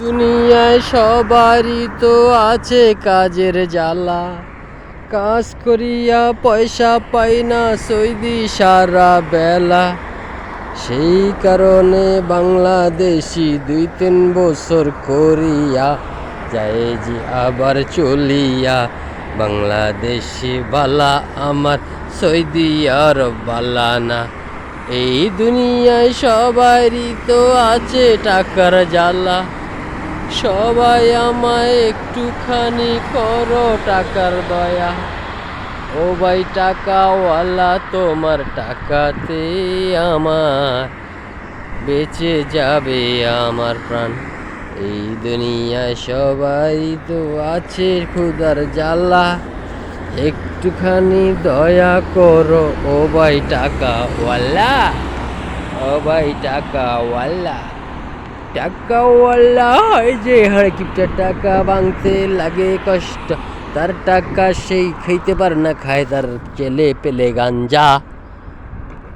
দুনিয়ায় সবারই তো আছে কাজের জ্বালা, কাজ করিয়া পয়সা পাই না সৈদি সারা বেলা। সেই কারণে বাংলাদেশি 2-3 বছর করিয়া যায় যে আবার চলিয়া। বাংলাদেশি বালা আমার সৌদি আরব বালা না। এই দুনিয়ায় সবারই তো আছে টাকার জ্বালা, সবাই আমায় একটুখানি করো টাকার দয়া। ও ভাই টাকাওয়ালা, তোমার টাকাতে আমার বেঁচে যাবে আমার প্রাণ। এই দুনিয়ায় সবাই তো আছে ক্ষুধার জ্বালা, একটুখানি দয়া করো ও ভাই টাকাওয়ালা, ও ভাই টাকাওয়ালা। টাকাওয়ালা হয় যে হাড় কিপটা, টাকা ভাঙতে লাগে কষ্ট, তার টাকা সেই খাইতে পারে না, খায় তার ছেলে পেলে গাঞ্জা।